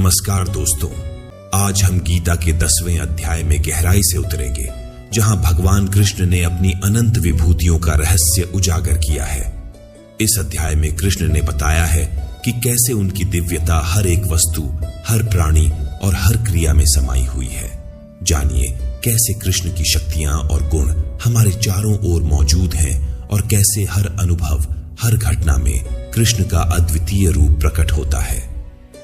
नमस्कार दोस्तों, आज हम गीता के 10वें अध्याय में गहराई से उतरेंगे, जहां भगवान कृष्ण ने अपनी अनंत विभूतियों का रहस्य उजागर किया है। इस अध्याय में कृष्ण ने बताया है कि कैसे उनकी दिव्यता हर एक वस्तु, हर प्राणी और हर क्रिया में समाई हुई है। जानिए कैसे कृष्ण की शक्तियां और गुण हमारे चारों ओर मौजूद हैं और कैसे हर अनुभव, हर घटना में कृष्ण का अद्वितीय रूप प्रकट होता है।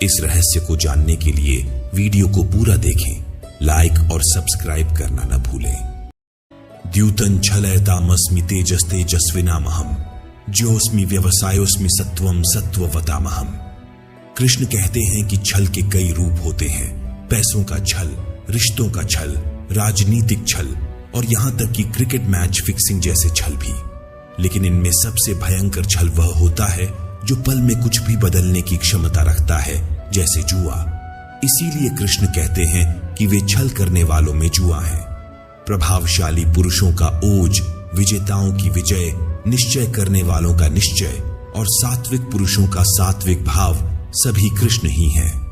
इस रहस्य को जानने के लिए वीडियो को पूरा देखें, लाइक और सब्सक्राइब करना न भूलें। द्यूतं छलयतामस्मि तेजस्तेजस्विनामहम्, ज्योस्मि व्यवसायोस्मि सत्वं सत्ववतामहम्। कृष्ण कहते हैं कि छल के कई रूप होते हैं, पैसों का छल, रिश्तों का छल, राजनीतिक छल और यहां तक कि क्रिकेट मैच फिक्सिंग जैसे छल भी। लेकिन इनमें सबसे भयंकर छल वह होता है जो पल में कुछ भी बदलने की क्षमता रखता है, जैसे जुआ। इसीलिए कृष्ण कहते हैं कि वे छल करने वालों में जुआ है। प्रभावशाली पुरुषों का ओज, विजेताओं की विजय, निश्चय करने वालों का निश्चय और सात्विक पुरुषों का सात्विक भाव सभी कृष्ण ही हैं।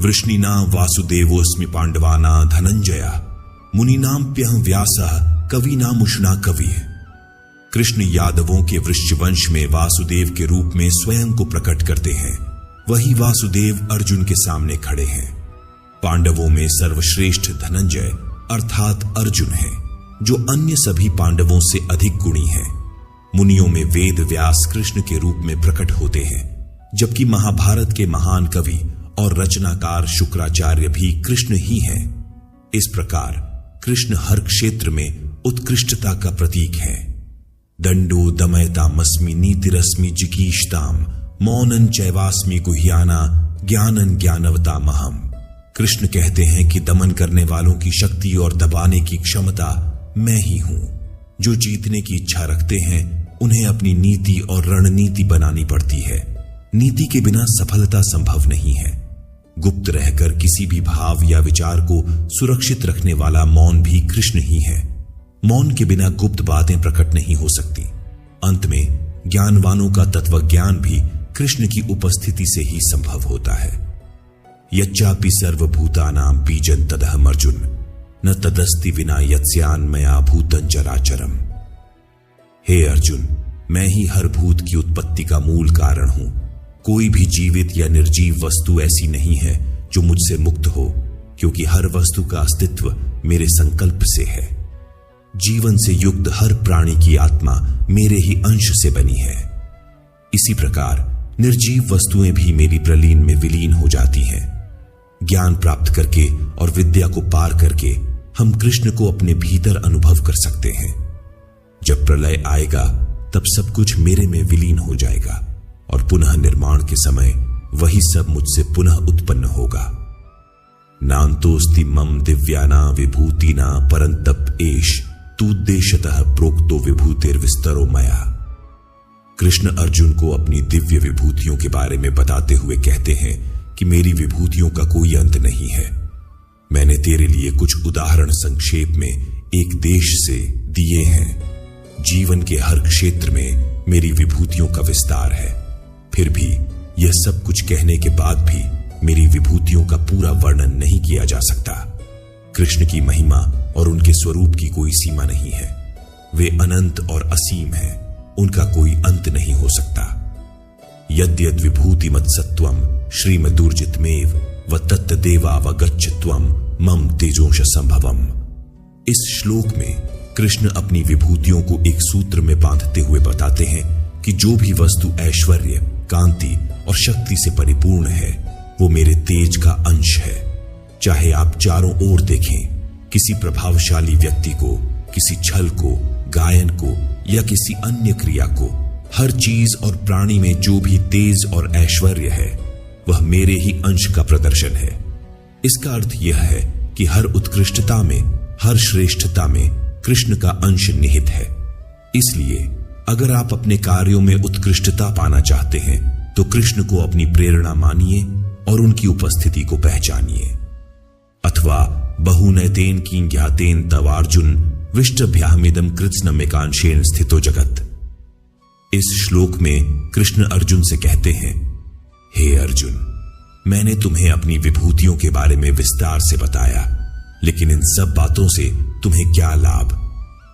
वृष्णिना वासुदेवोस्मि पांडवाना धनंजया, मुनिनाम्प्यहं व्यासः कविनामुष्णा कवि। कृष्ण यादवों के वृश्चिवंश में वासुदेव के रूप में स्वयं को प्रकट करते हैं। वही वासुदेव अर्जुन के सामने खड़े हैं। पांडवों में सर्वश्रेष्ठ धनंजय अर्थात अर्जुन है, जो अन्य सभी पांडवों से अधिक गुणी है। मुनियों में वेद व्यास कृष्ण के रूप में प्रकट होते हैं, जबकि महाभारत के महान कवि और रचनाकार शुक्राचार्य भी कृष्ण ही हैं। इस प्रकार कृष्ण हर क्षेत्र में उत्कृष्टता का प्रतीक है। दंडो दमयतामस्मि नीतिरस्मि जिगीषताम, मौनं चैवास्मि गुह्याना ज्ञानं ज्ञानवतामहम्। कृष्ण कहते हैं कि दमन करने वालों की शक्ति और दबाने की क्षमता मैं ही हूं। जो जीतने की इच्छा रखते हैं उन्हें अपनी नीति और रणनीति बनानी पड़ती है। नीति के बिना सफलता संभव नहीं है। गुप्त रहकर किसी भी भाव या विचार को सुरक्षित रखने वाला मौन भी कृष्ण ही है। मौन के बिना गुप्त बातें प्रकट नहीं हो सकती। अंत में ज्ञानवानों का तत्वज्ञान भी कृष्ण की उपस्थिति से ही संभव होता है। यच्चापि सर्वभूतानां बीजं तदहम् अर्जुन, न तदस्ति विना यत्स्यान्मया भूतं चराचरम्। हे अर्जुन, मैं ही हर भूत की उत्पत्ति का मूल कारण हूं। कोई भी जीवित या निर्जीव वस्तु ऐसी नहीं है जो मुझसे मुक्त हो, क्योंकि हर वस्तु का अस्तित्व मेरे संकल्प से है। जीवन से युक्त हर प्राणी की आत्मा मेरे ही अंश से बनी है। इसी प्रकार निर्जीव वस्तुएं भी मेरी प्रलीन में विलीन हो जाती हैं। ज्ञान प्राप्त करके और विद्या को पार करके हम कृष्ण को अपने भीतर अनुभव कर सकते हैं। जब प्रलय आएगा तब सब कुछ मेरे में विलीन हो जाएगा और पुनः निर्माण के समय वही सब मुझसे पुनः उत्पन्न होगा। नान्तोस्ति मम दिव्याना विभूतिना परंतप एष तूद्देशतः प्रोक्तो विभूतिर्विस्तरो मया। कृष्ण अर्जुन को अपनी दिव्य विभूतियों के बारे में बताते हुए कहते हैं कि मेरी विभूतियों का कोई अंत नहीं है। मैंने तेरे लिए कुछ उदाहरण संक्षेप में एक देश से दिए हैं। जीवन के हर क्षेत्र में मेरी विभूतियों का विस्तार है। फिर भी यह सब कुछ कहने के बाद भी मेरी विभूतियों का पूरा वर्णन नहीं किया जा सकता। कृष्ण की महिमा और उनके स्वरूप की कोई सीमा नहीं है। वे अनंत और असीम हैं, उनका कोई अंत नहीं हो सकता। यद्यद् विभूति मत्सत्वम श्रीमदुर्जितमेव व तत्तदेवावगच्छत्वम मम तेजोंश संभवम। इस श्लोक में कृष्ण अपनी विभूतियों को एक सूत्र में बांधते हुए बताते हैं कि जो भी वस्तु ऐश्वर्य, कांति और शक्ति से परिपूर्ण है वो मेरे तेज का अंश है। चाहे आप चारों ओर देखें, किसी प्रभावशाली व्यक्ति को, किसी छल को, गायन को या किसी अन्य क्रिया को, हर चीज और प्राणी में जो भी तेज और ऐश्वर्य है वह मेरे ही अंश का प्रदर्शन है। इसका अर्थ यह है कि हर उत्कृष्टता में, हर श्रेष्ठता में कृष्ण का अंश निहित है। इसलिए अगर आप अपने कार्यों में उत्कृष्टता पाना चाहते हैं तो कृष्ण को अपनी प्रेरणा मानिए और उनकी उपस्थिति को पहचानिए। अथवा बहुनैतेन की ज्ञातेन तवार्जुन विष्टभ्यामिदम कृत्स्नमेकांशेन स्थितो जगत। इस श्लोक में कृष्ण अर्जुन से कहते हैं, हे अर्जुन, मैंने तुम्हें अपनी विभूतियों के बारे में विस्तार से बताया, लेकिन इन सब बातों से तुम्हें क्या लाभ?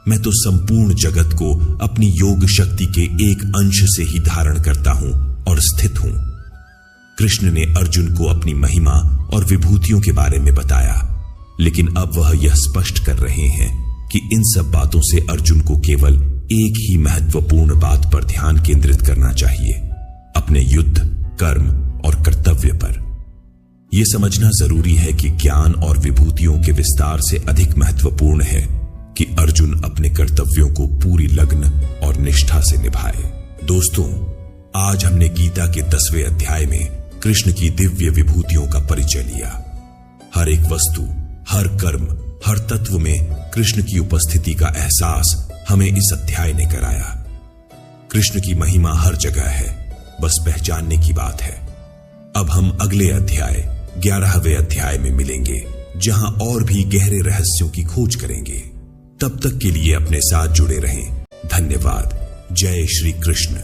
मैं तो संपूर्ण जगत को अपनी योग शक्ति के एक अंश से ही धारण करता हूं और स्थित हूं। कृष्ण ने अर्जुन को अपनी महिमा और विभूतियों के बारे में बताया, लेकिन अब वह यह स्पष्ट कर रहे हैं कि इन सब बातों से अर्जुन को केवल एक ही महत्वपूर्ण बात पर ध्यान केंद्रित करना चाहिए, अपने युद्ध, कर्म और कर्तव्य पर। यह समझना जरूरी है कि ज्ञान और विभूतियों के विस्तार से अधिक महत्वपूर्ण है कि अर्जुन अपने कर्तव्यों को पूरी लगन और निष्ठा से निभाए। दोस्तों, आज हमने गीता के 10वें अध्याय में कृष्ण की दिव्य विभूतियों का परिचय लिया। हर एक वस्तु, हर कर्म, हर तत्व में कृष्ण की उपस्थिति का एहसास हमें इस अध्याय ने कराया। कृष्ण की महिमा हर जगह है, बस पहचानने की बात है। अब हम अगले अध्याय 11वें अध्याय में मिलेंगे, जहां और भी गहरे रहस्यों की खोज करेंगे। तब तक के लिए अपने साथ जुड़े रहें। धन्यवाद। जय श्री कृष्ण।